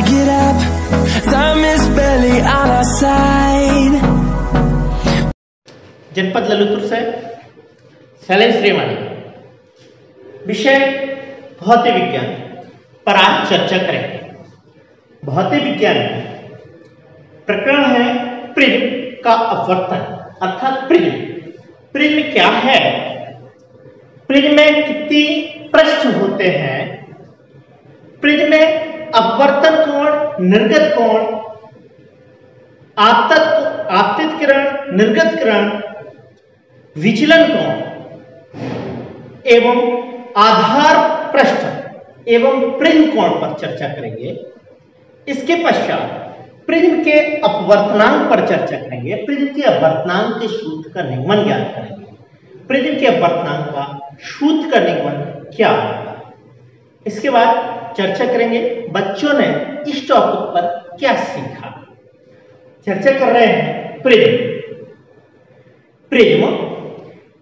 get up, time is barely on our side. जनपद ललितपुर से शैलेंद्र श्रीवाणी। विषय भौतिक विज्ञान पर आज चर्चा करेंगे। भौतिक विज्ञान प्रकरण है प्रिज्म का अपवर्तन अर्थात प्रिज्म। प्रिज्म क्या है? प्रिज्म में कितनी पृष्ठ होते हैं? प्रिज्म में अपवर्तन कोण, निर्गत कोण, आपतित किरण, निर्गत किरण, विचलन कोण एवं आधार पृष्ठ एवं प्रिज्म कोण पर चर्चा करेंगे। इसके पश्चात प्रिज्म के अपवर्तनांक पर चर्चा करेंगे। प्रिज्म के अपवर्तनांक के सूत्र का निगमन ज्ञात करेंगे। प्रिज्म के अपवर्तनांक का सूत्र का निगमन क्या होगा? इसके बाद चर्चा करेंगे बच्चों ने इस टॉपिक पर क्या सीखा। चर्चा कर रहे हैं प्रिज्म। प्रिज्म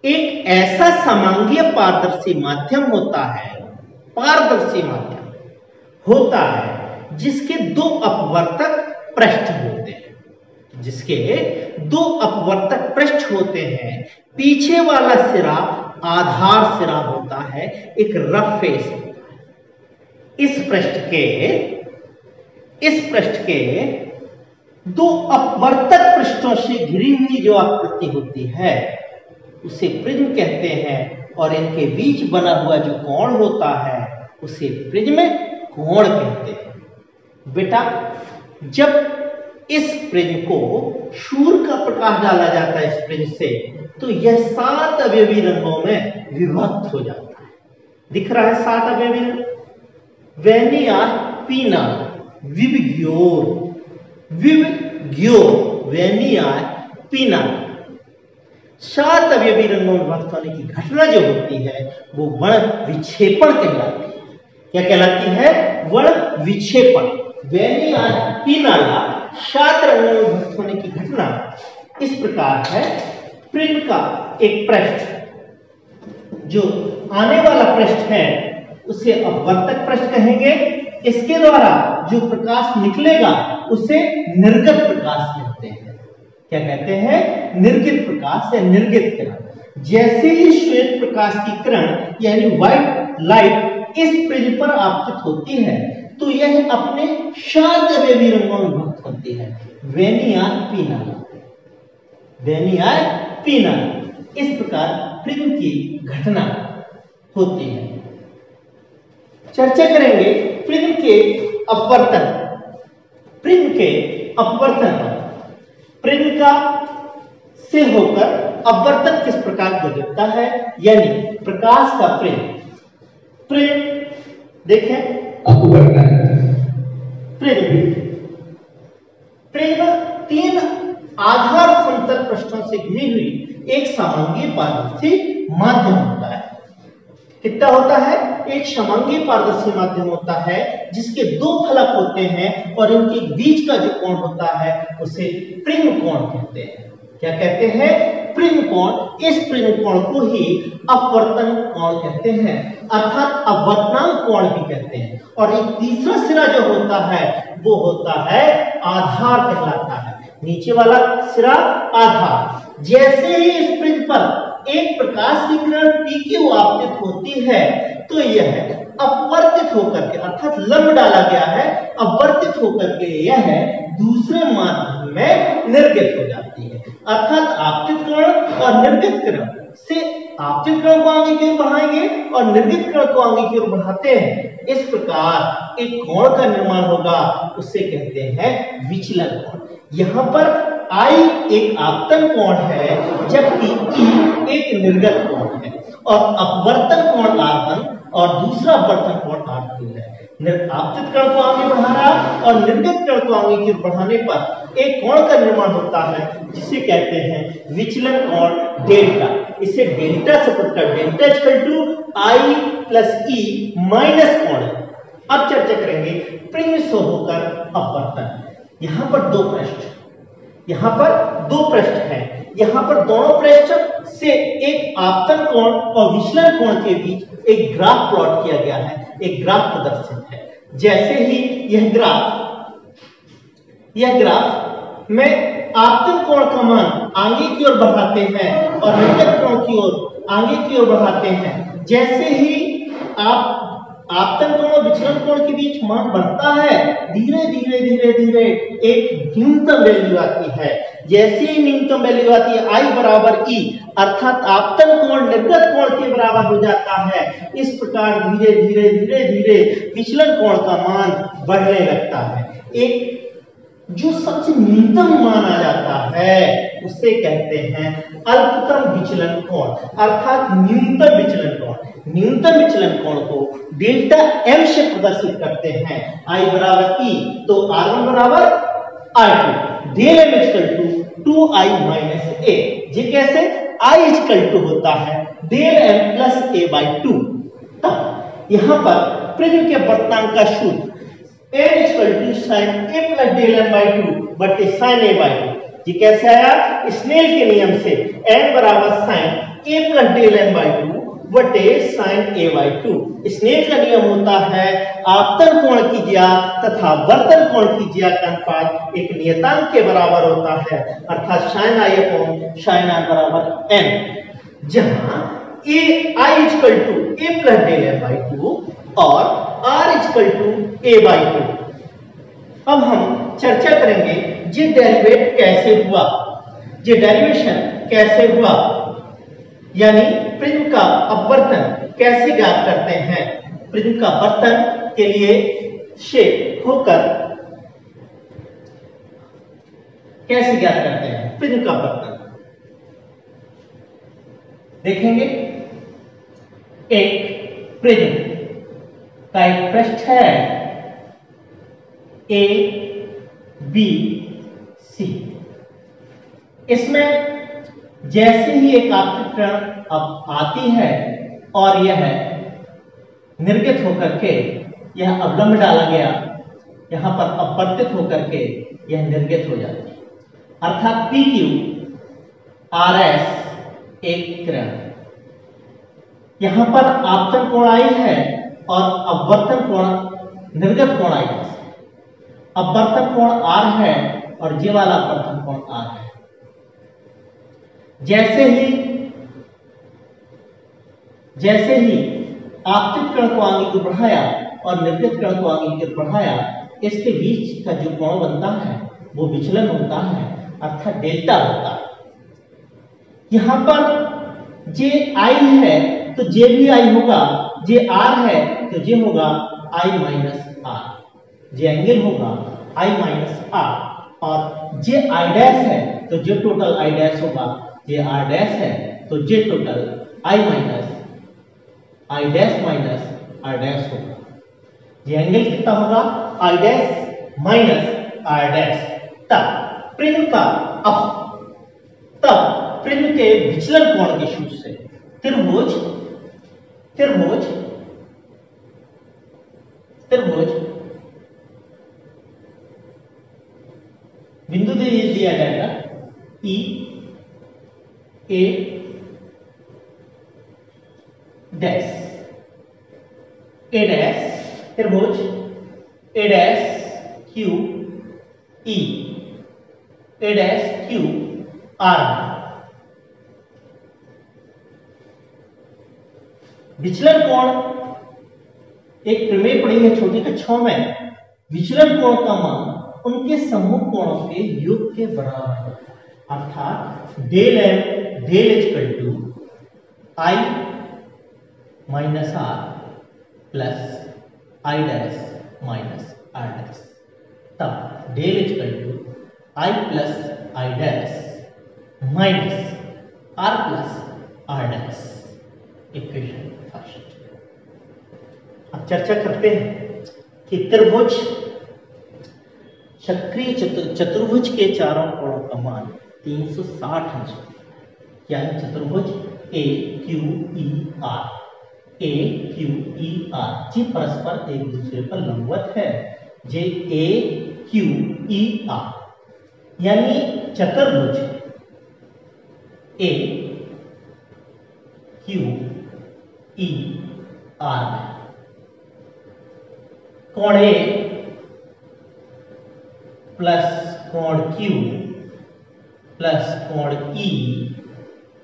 एक ऐसा समांगीय पारदर्शी माध्यम होता है, पारदर्शी माध्यम होता है जिसके दो अपवर्तक पृष्ठ होते हैं। जिसके दो अपवर्तक पृष्ठ होते हैं। पीछे वाला सिरा आधार सिरा होता है, एक रफ फेस होता है। इस पृष्ठ के दो अपवर्तक पृष्ठों से घिरी हुई जो आकृति होती है उसे प्रिज्म कहते हैं, और इनके बीच बना हुआ जो कोण होता है उसे प्रिज्म कोण कहते हैं। बेटा, जब इस प्रिज्म को सूर्य का प्रकाश डाला जाता है इस प्रिज्म से, तो यह 7 अवयवी रंगों में विभक्त हो जाता है। दिख रहा है 7 अवयवी रंग। वेनियार पीना विबग्योर, वेनियार पीना 7 अवयवी रंगों में विभक्त होने की घटना जो होती है वो वर्ण विक्षेपण कहलाती है। क्या कहलाती है? वर्ण विक्षेपण। वेनियार पीनाला 7 रंगों में विभक्त होने की घटना इस प्रकार है। प्रिज्म का एक पृष्ठ जो आने वाला पृष्ठ है उसे अपवर्तक पृष्ठ कहेंगे। इसके द्वारा जो प्रकाश निकलेगा उसे निर्गत प्रकाश कहते हैं। क्या कहते हैं? निर्गत प्रकाश या निर्गत किरण। जैसे ही श्वेत प्रकाश की किरण यानी व्हाइट लाइट इस प्रिज्म पर आपतित होती है तो यह अपने 7 अवयवी रंगों में विभक्त होती है। वेनियार पीनाला, वेनियार पीनाला। इस प्रकार प्रिज्म की घटना होती है। चर्चा करेंगे प्रिज्म के अपवर्तन। प्रिज्म के अपवर्तन पर प्रिज्म का से होकर अपवर्तन किस प्रकार गुजरता है, यानी प्रकाश का प्रिज्म देखें अपवर्तन। प्रिज्म 3 आधार समतल पृष्ठों से घिरी हुई एक समांगीय पारदर्शी माध्यम होता है। कितना होता है? एक समांगीय पारदर्शी माध्यम होता है जिसके 2 फलक होते हैं और इनके बीच का जो कोण होता है उसे प्रिज्म कोण कहते हैं। क्या कहते हैं? प्रिज्म कोण। इस प्रिज्म कोण को ही अपवर्तन कोण कहते हैं अर्थात अपवर्तनांक कोण भी कहते हैं। और एक तीसरा सिरा जो होता है वो होता है आधार कहलाता है। नीचे वाला सिरा आधार। जैसे ही इस प्रिज्म पर एक प्रकाश की किरण P की आपतित होती है तो यह अपवर्तित होकर के अर्थात लंब डाला गया है, अपवर्तित होकर के यह दूसरे माध्यम में निर्गत हो जाती है। अर्थात आपतित किरण और निर्गत किरण से आपतित किरण को आगे की ओर बढ़ाएंगे और निर्गत किरण को आगे की ओर बढ़ाते हैं। इस प्रकार एक कोण का निर्माण होगा, उसे कहते हैं विचलन कोण। यहाँ पर I एक आपतन कोण है जबकि E एक निर्गत कोण है, और अपवर्तन कोण R1 और दूसरा अपवर्तन कोण R2 है। आपतित कण को आगे बढ़ा रहा और निर्गत कण को आगे की ओर बढ़ाने पर एक कोण का निर्माण होता है जिसे कहते हैं विचलन कोण डेल्टा। इसे डेल्टा से पता delta equal to I plus E minus कोण है। अब चर्चा करेंगे प्रिज्म से होकर अपवर्तन। यहाँ पर 2 पृष्ठ, यहाँ पर 2 पृष्ठ हैं। यहाँ पर दोनों पृष्ठ से एक आपतन कोण और विचलन कोण के बीच एक ग्राफ प्लॉट किया गया है, एक ग्राफ प्रदर्शित है। जैसे ही यह ग्राफ यह ग्राफ में आपतन कोण का मान आगे की ओर बढ़ाते हैं और निर्गत कोण की ओर आगे की ओर बढ़ाते हैं। जैसे ही आप आपतन कोण और विचलन कोण के बीच मान बढ़ता है, धीरे धीरे धीरे धीरे एक न्यूनतम वैल्यू आती है। जैसे ही न्यूनतम वैल्यू आती है I बराबर E, अर्थात आपतन कोण निर्गत कोण के बराबर हो जाता है। इस प्रकार धीरे धीरे धीरे धीरे विचलन कोण का मान बढ़ने लगता है। एक जो सबसे न्यूनतम मान आ जाता है उसे कहते हैं अल्पतम विचलन कोण, अर्थात न्यूनतम विचलन कोण। न्यूनतम विचलन कोण को डेल्टा M से प्रदर्शित करते हैं। I बराबर E तो R1 बराबर R2, del M equal to 2I minus A। ये कैसे? I इक्वल टू होता है del M plus A by 2। तब यहाँ पर प्रिज्म के वर्तनांक का सूत्र n equal to sine a plus del m by 2 बटे साइन a बाई 2। ये कैसे आया? स्नेल के नियम से n बराबर sine a plus del m by 2 बटे साइन a बाई 2। स्नेल का नियम होता है आपतन कोण की ज्या तथा वर्तन कोण की ज्या का अनुपात एक नियतांक के बराबर होता है, अर्थात sine i upon sine r बराबर n, जहां I equal to a plus del m by 2 और R equal to A by 2। अब हम चर्चा करेंगे ये डेरिवेट कैसे हुआ, ये डेरिवेशन कैसे हुआ, यानी प्रिज्म का अपवर्तन कैसे ज्ञात करते हैं। प्रिज्म का अपवर्तन के लिए शेप होकर कैसे ज्ञात करते हैं प्रिज्म का अपवर्तन देखेंगे। एक प्रिज्म का एक पृष्ठ है A B C, इसमें जैसे ही एक आपतित किरण अब आती है और यह निर्गत होकर के यह अवलंब डाला गया, यहां पर अपवर्तित होकर के यह निर्गत हो जाती है, अर्थात PQ RS एक किरण, यहां पर आपतन कोण I है और अपवर्तन कोण निर्गत कोण I है। अपवर्तन कोण R है और ये वाला अपवर्तन कोण R है। जैसे ही आपतित कण को आगे की बढ़ाया और निर्गत कण को आगे की बढ़ाया, इसके बीच का जो कोण बनता है वो विचलन होता है, अर्थात डेल्टा होता है। यहां पर जे I है तो जे भी I होगा, जे R है तो जे होगा I minus R, J angle होगा I माइनस R, और जे I डैश है तो जे टोटल I डैश होगा, जे R डैश है तो जे total I minus I dash minus R dash होगा। ये एंगल कितना होगा? I dash minus R dash. तब प्रिज्म के विचलन कोण के सूत्र से त्रिभुज बिंदु दिया जाएगा E A dash, A dash त्रिभुज A dash Q E A dash Q R। विचलन कोण एक प्रमेय पढ़ी है छोटी कक्षाओं में, विचलन कोण का मान उनके समूह कोणों के योग के बराबर होता है, अर्थात del M del equal to I minus R plus I dash minus R dash. तब del equal to I plus I dash minus R plus R dash, equation first. अब चर्चा करते हैं कि त्रिभुज चक्रीय चतुर्भुज के चारों कोणों का मान 360 अंश, यानी चतुर्भुज AQER ये परस्पर एक दूसरे पर लंबवत है। जे AQER यानी चतुर्भुज AQER में कोण A प्लस कोण Q प्लस कोण E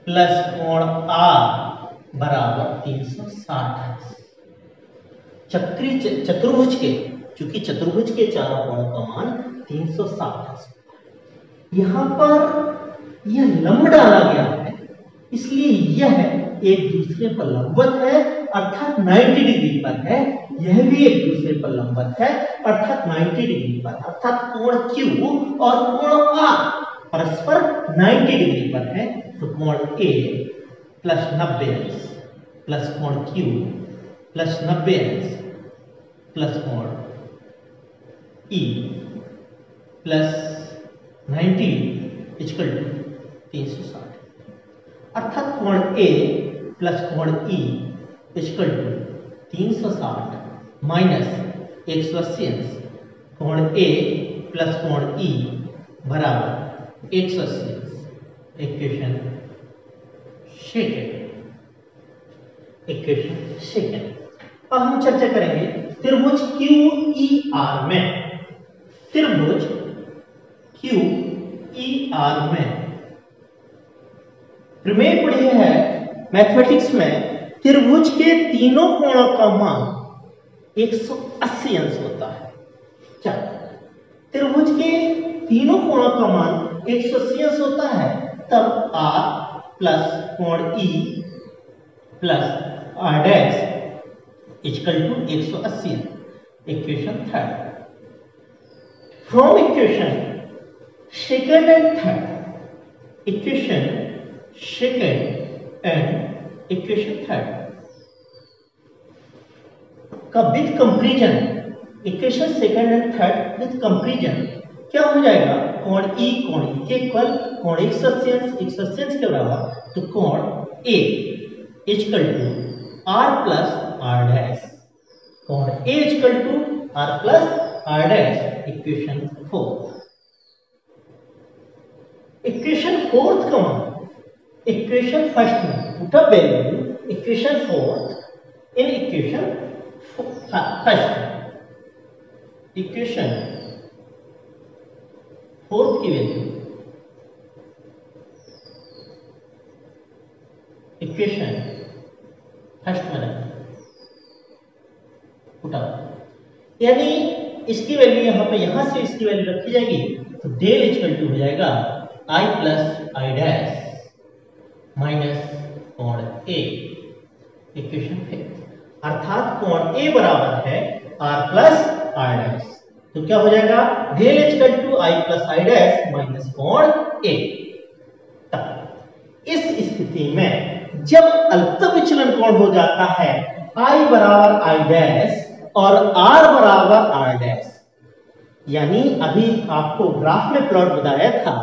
प्लस कोण R बराबर 360। चतुर्भुज के, चूंकि चतुर्भुज के चारों कोणों का मान 360 है। यहां पर यह लंब डाला गया है, इसलिए यह एक दूसरे पर लंबवत है अर्थात 90 डिग्री पर है, यह भी एक दूसरे पर लंबवत है अर्थात 90 डिग्री पर, अर्थात कोण Q और कोण R परस्पर 90 डिग्री पर है। तो कोण A प्लस 90 प्लस कोण Q प्लस 90 प्लस कोण E प्लस 90 इक्वल टू 360, अर्थात कोण A प्लस कोण E इक्वल टू 360 माइनस 180, कोण A प्लस कोण E बराबर 180। Equation second. अब हम चर्चा करेंगे त्रिभुज QER में। त्रिभुज QER में प्रमेय पढ़ी है मैथमेटिक्स में, त्रिभुज के तीनों कोणों का मान 180 अंश होता है। क्या त्रिभुज के तीनों कोणों का मान 180 अंश होता है, तब R प्लस कोण E plus R dash equal to 180। Equation third. From equation second and third, equation second and equation third का with comparison, equation second and third with comparison क्या हो जाएगा? कोण E कोण E के इक्वल कोण 180 के बराबर, तो कोण A equal to R plus R dash, कोण A equal to R plus R dash. Equation fourth. Equation fourth का मान इक्वेशन फर्स्ट में put up value equation fourth in equation first. Equation fourth की वैल्यू इक्वेशन फर्स्ट में रखें, put up, यानी इसकी value यहां पे यहां से इसकी वैल्यू रखी जाएगी, तो डेल इक्वल टू हो जाएगा I plus I dash minus कोण A। इक्वेशन फिफ्थ, अर्थात कोण A बराबर है R प्लस R डैश, तो क्या हो जाएगा? Del equal to I plus I dash minus कोण A। इस स्थिति में जब अल्पतम विचलन कोण हो जाता है I बराबर I डैश और R बराबर R डैश, यानी अभी आपको ग्राफ में प्लॉट बताया था,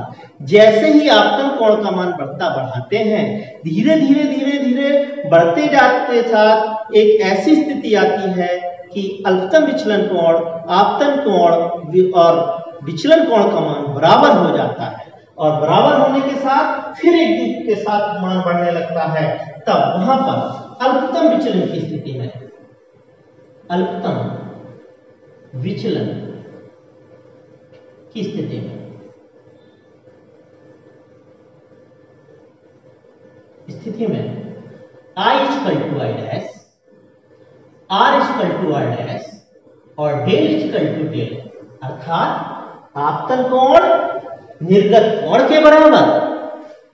जैसे ही आपतन कोण का मान बढ़ाते हैं, धीरे धीरे बढ़ते जाते साथ एक ऐसी स्थिति आती है कि अल्पतम विचलन कोण, आपतन कोण और विचलन कोण का मान बराबर हो जाता है, और बराबर होने के साथ फिर एक दूसरे के साथ मान बढ़ने लगता है। तब वहां पर अल्पतम विचलन की स्थिति में, अल्पतम विचलन की स्थिति में I equal to I dash, R equal to R dash और डेल इक्वल टू डेल, अर्थात आपतन कोण निर्गत कोण के बराबर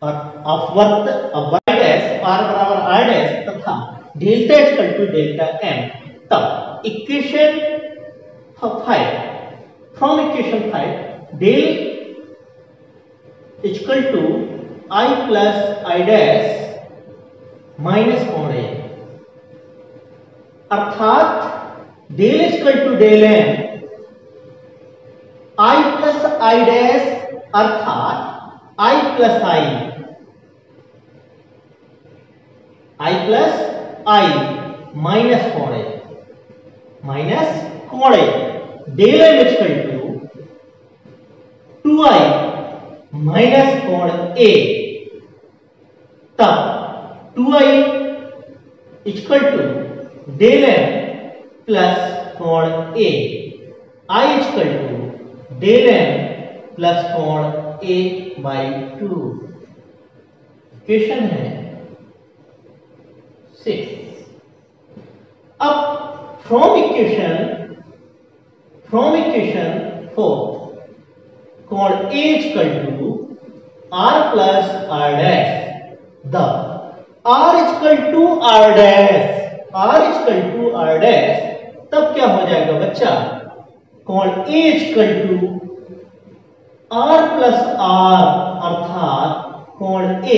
और अपवर्त Y डैश R बराबर R डैश तथा delta equal to delta M। तब equation 5, from equation 5 del equal to I plus I dash minus कोण A, अर्थात del equal to del M I plus I dash, अर्थात I plus I plus I minus कोण A, minus कोण A, del M equal to 2I minus कोण A। तब 2I equal to del M plus कोण A, I equal to del M plus कोण a/2। Equation है 6। अब from equation 4 कोण a = r plus r dash। The r = r dash, तब क्या हो जाएगा बच्चा? कोण a = r plus r, अर्थात कोण a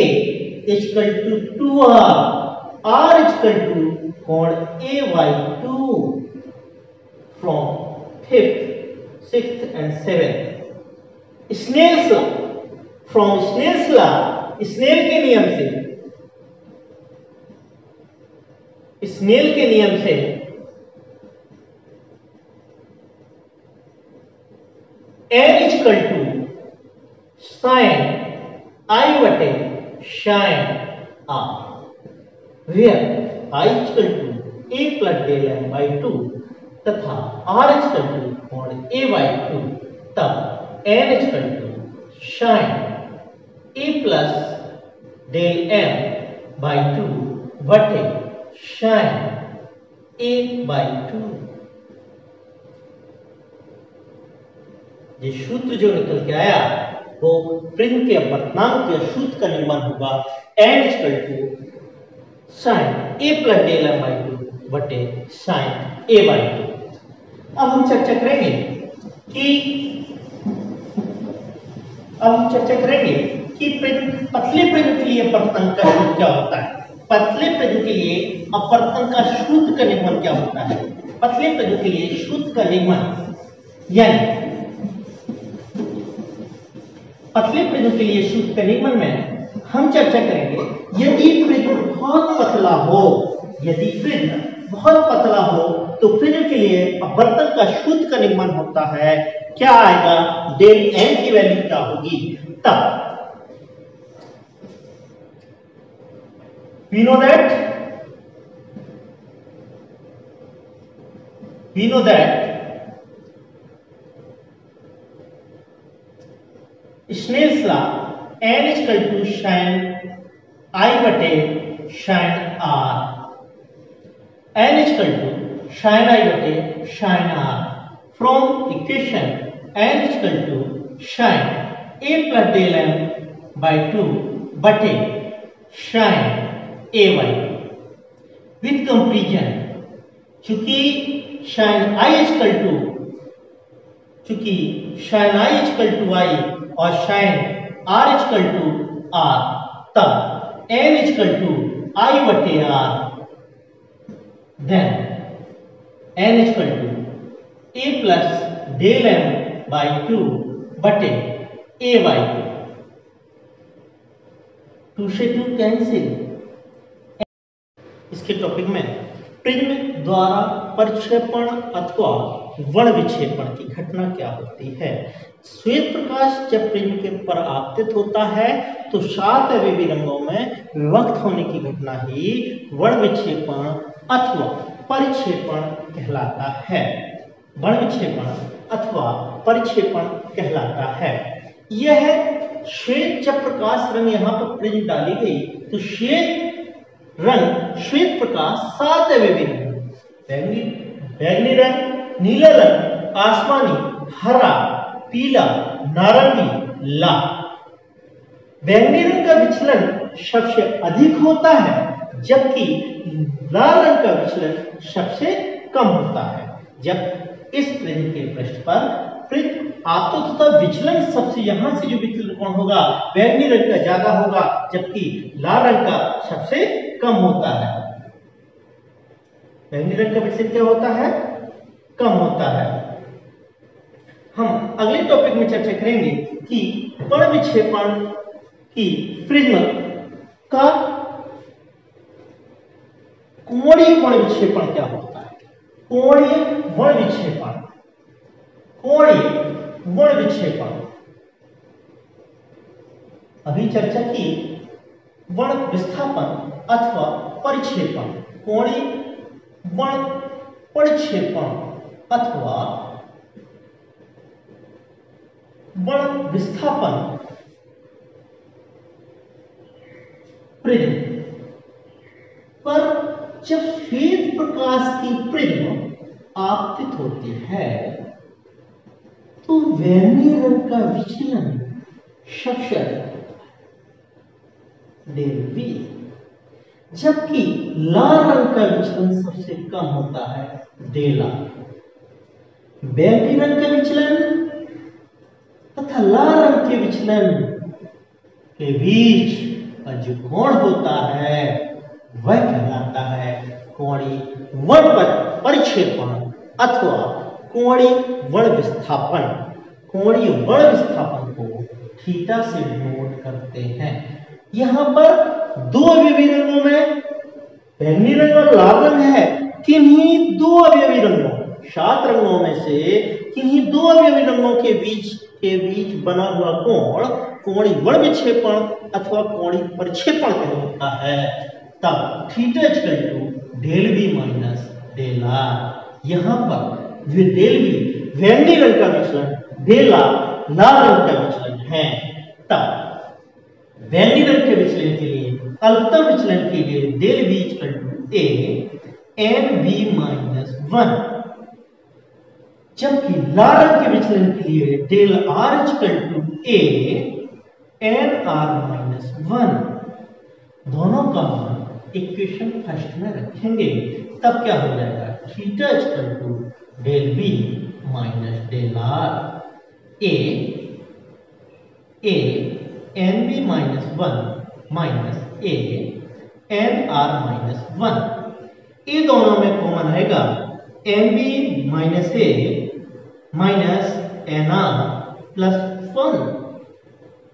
= 2r, r = कोण a/2 from 5th, 6th and 7th। Snell's law, from Snell's law, Snell के नियम से, स्नेल के नियम से n = sin i/sin r, where i = a plus del m/2 तथा r = कोण a/2, तब n = sin a plus del m/2 बटे sin a/2। ये सूत्र जो निकल के आया वो प्रिज्म के अपवर्तनांक के सूत्र का निर्माण होगा n = sin a plus del m/2 बटे sin a/2। अब हम चर्चा करेंगे कि पतले प्रिज्म के लिए अपवर्तन का सूत्र क्या होता है। पतले प्रिज्म के लिए अपवर्तन का सूत्र का निर्माण क्या होता है। पतले प्रिज्म के लिए सूत्र का निर्माण, यानी पतले प्रिज्म के लिए सूत्र का निर्माण में हम चर्चा करेंगे यदि प्रिज्म बहुत पतला हो, यदि प्रिज्म बहुत पतला हो तो प्रिज्म के लिए अपवर्तन का सूत्र का निर्माण होता है। क्या आएगा? डेल m की वैल्यू क्या होगी? तब we know that Snell's law n = sin i/sin r, n = sin i/sin r from equation n = sin a plus del m/2 बटे sin a/2 with comparison। चूंकि sin i = i और sin r = r, तब n = i/r, then n = a plus del m/2 बटे a/2। 2 से 2 cancel. इसके topic में prism द्वारा परिक्षेपण अथवा वर्ण विक्षेपण की घटना क्या होती है। श्वेत प्रकाश जब प्रिज्म के ऊपर आपतित होता है तो 7 अवयवी रंगों में विभक्त होने की घटना ही वर्ण विक्षेपण अथवा परिक्षेपण कहलाता है। वर्ण विक्षेपण अथवा परिक्षेपण कहलाता है। यह श्वेत जब प्रकाश रंग यहाँ पर प्रिज्म डाली गई तो श्वेत प्रकाश 7 अवयवी रंग, बैंगनी रंग, नीला रंग, आसमानी, हरा, पीला, नारंगी, लाल। बैंगनी रंग का विचलन सबसे अधिक होता है जबकि लाल रंग का विचलन सबसे कम होता है। जब इस प्रिज्म के पृष्ठ पर प्रिज्म आपतित होता विचलन सबसे यहां से जो विचलन कोण होगा बैंगनी रंग का ज्यादा होगा जबकि लाल रंग का सबसे कम होता है। बैंगनी रंग का विचलन क्या होता है? कम होता है। हम अगले टॉपिक में चर्चा करेंगे कि वर्ण विक्षेपण की प्रिज्म का कोणीय वर्ण विक्षेपण क्या होता है। कोणीय वर्ण विक्षेपण, कोणीय वर्ण विक्षेपण अभी चर्चा की। वर्ण विस्थापन अथवा परिक्षेपण, कोणीय वर्ण परिक्षेपण अथवा बल विस्थापन प्रिज्म पर जब श्वेत प्रकाश की प्रिज्म आपतित होती है तो वर्नियर रंग का विचलन सबसे अधिक होता है, डेल वी, जबकि लाल रंग का विचलन सबसे कम होता है, डेल आर। बैंगनी रंग का विचलन तथा लाल रंग के विचलन के बीच का जो कोण होता है वह कहलाता है कोणीय वर्ण परिक्षेपण अथवा कोणीय वर्ण विस्थापन। कोणीय वर्ण विस्थापन को थीटा से नोट करते हैं। यहां पर दो अवयवी रंगों में बैंगनी रंग और लाल रंग है, किन्हीं दो अवयवी रंगों, 7 रंगों में से किन्हीं दो अवयवी रंगों के बीच बना हुआ कोण कोणीय वर्ण विक्षेपण अथवा कोणीय परिक्षेपण कहलाता है। तब theta equal to del V minus del R. यहां पर डेल वी बैंगनी रंग का विचलन, डेल आर लाल रंग का विचलन है। तब बैंगनी रंग के विचलन के लिए अल्पतम विचलन के लिए del V equal to A N V minus 1, जबकि लाल रंग के विचलन के लिए del R equal to A N R minus 1। दोनों का मान इक्वेशन फर्स्ट में रखेंगे, तब क्या हो जाएगा, theta equal to del V minus del R A N B minus 1 minus A N R minus 1। ये दोनों में कॉमन रहेगा, N B minus A minus N R plus 1,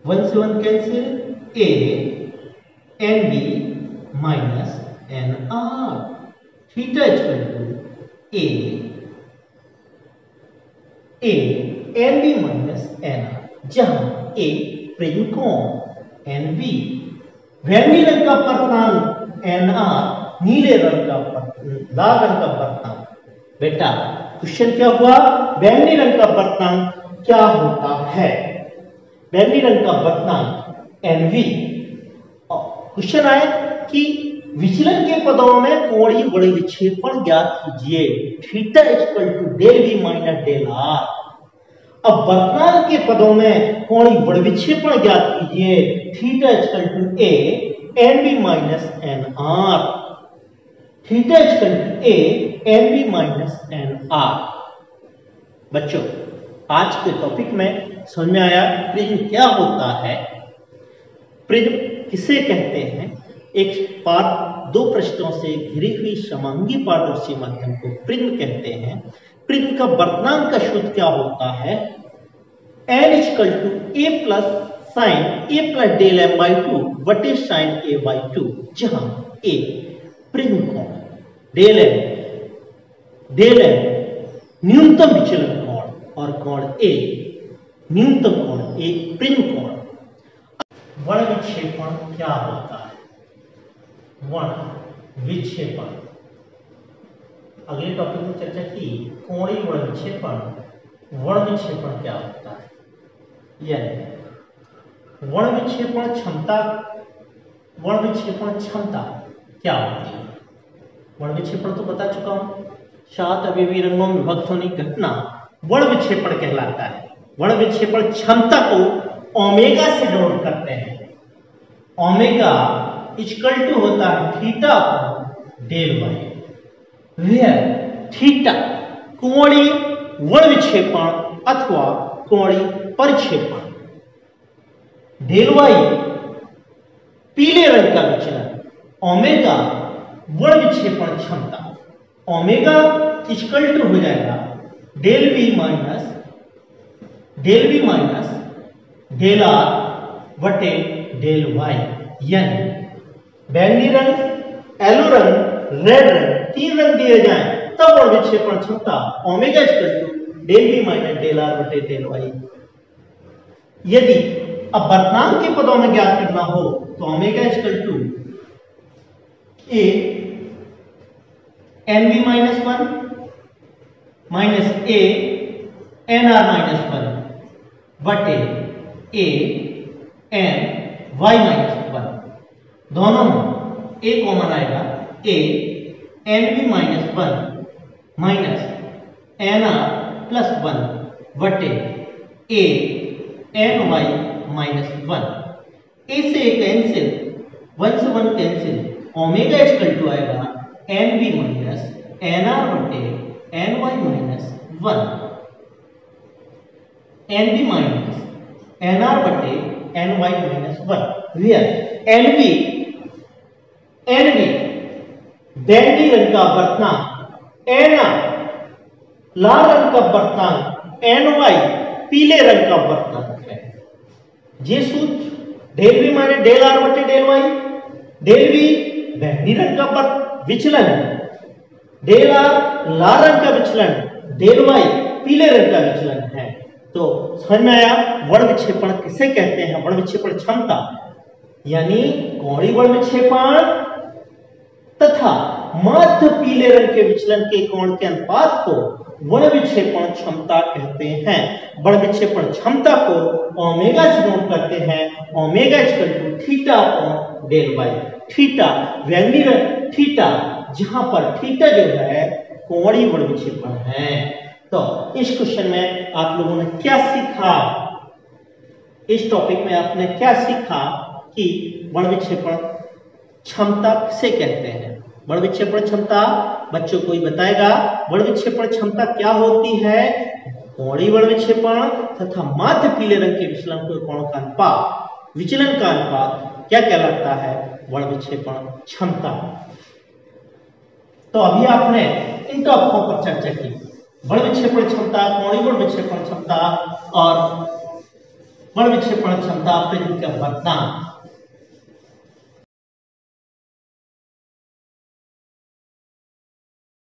1 से 1 cancel, A N B minus N R. Theta equal to A N B minus N R, जहां A prism कोण, N B बैंगनी रंग का पर्तनांक, एन आर नीले रंग का लाल रंग का पर्तनांक। बेटा क्वेश्चन क्या हुआ, बैंगनी रंग का पर्तनांक क्या होता है, बैंगनी रंग का पर्तनांक एन वी। क्वेश्चन आए कि विचलन के पदों में कोणीय वर्ण विक्षेपण ज्ञात कीजिए, theta equal to del V minus del R. अब वर्तमान के पदों में कोणीय वर्ण विक्षेपण ज्ञात कीजिए, theta equal to A N B minus N R. Theta equal to A N B minus N R. बच्चों आज के टॉपिक में समझ में आया प्रिज्म क्या होता है, प्रिज्म किसे कहते हैं। एक दो पृष्ठों से घिरी हुई समांगी पारदर्शी माध्यम को प्रिज्म कहते हैं। प्रिज्म का वर्तनांक का सूत्र क्या होता है, N equal to A plus sine A plus del M by 2 बटे साइन ए बाई 2, जहां ए प्रिज्म कोण, डेल एम न्यूनतम विचलन कोण और कोण ए न्यूनतम कोण, एक प्रिज्म कोण। वर्ण विक्षेपण क्या होता है, वर्ण विक्षेपण अगले टॉपिक में चर्चा की। कोणीय वर्ण विक्षेपण क्या होता है, यानी वर्ण विक्षेपण क्षमता क्या होती है। वर्ण विक्षेपण तो बता चुका हूं, 7 अवयवी रंगों में विभक्त होने की घटना वर्ण विक्षेपण कहलाता है। वर्ण विक्षेपण क्षमता को ओमेगा से डिनोट करते हैं। ओमेगा इक्वल टू होता है theta del Y, where theta कोणीय वर्ण विक्षेपण अथवा कोणीय परिक्षेपण, डेल वाई पीले रंग का विचलन, ओमेगा वर्ण विक्षेपण क्षमता। ओमेगा इक्वल टू हो जाएगा del V minus del R बटे डेल वाई, यानी बैंगनी रंग, येलो रंग, रेड रंग, 3 रंग दिए जाएं तब वर्ण विक्षेपण क्षमता omega equal to del V minus del R बटे डेल वाई। यदि अब वर्तनांक के पदों में ज्ञात करना हो तो omega equal to A N B minus 1 minus A N R minus 1 बटे ए एन वाई माइनस 1, दोनों में ए कॉमन आएगा, A N B minus 1 minus N R plus 1 बटे A N Y minus 1। A से A cancel, 1 से 1 cancel, omega equal to आएगा N B minus N R बटे N Y minus 1, N B minus N R बटे N Y minus 1, where N B बैंगनी रंग का बर्तनांक, N R लाल रंग का बर्तनांक, एन वाई पीले रंग का बर्तनांक है। ये सूत्र del B minus del R बटे डेल वाई, डेल बी बैंगनी रंग का विचलन, डेल आर लाल रंग का विचलन, डेल वाई पीले रंग का विचलन है। तो समझ में आया वर्ण विक्षेपण किसे कहते हैं? वर्ण विक्षेपण क्षमता यानी कोणीय वर्ण विक्षेपण तथा माध्य पीले रंग के विचलन के कोण के अनुपात को वर्ण विक्षेपण क्षमता कहते हैं। वर्ण विक्षेपण क्षमता को ओमेगा से नोट करते हैं, omega equal to theta upon del Y. Theta व्यंग्य थीटा, जहां पर थीटा जो है कोणीय वर्ण विक्षेपण है। तो इस क्वेश्चन में आप लोगों ने क्या सीखा, इस टॉपिक में आपने क्या सीखा कि वर्ण विक्षेपण क्षमता किसे कहते हैं? वर्ण विक्षेपण क्षमता बच्चों को ही बताएगा। वर्ण विक्षेपण क्षमता क्या होती है? कोणीय वर्ण विक्षेपण तथा माध्य पीले रंग के विचलन के कोण का अनुपात, विचलन का अनुपात क्या कहलाता है? वर्ण विक्षेपण क्षमता। तो अभी आपने इन टॉपिकों पर चर्चा की, वर्ण विक्षेपण क्षमता, कोणीय वर्ण विक्षेपण क्षमता और वर्ण विक्षेपण क्षमता प्रिज्म का बर्तनांक।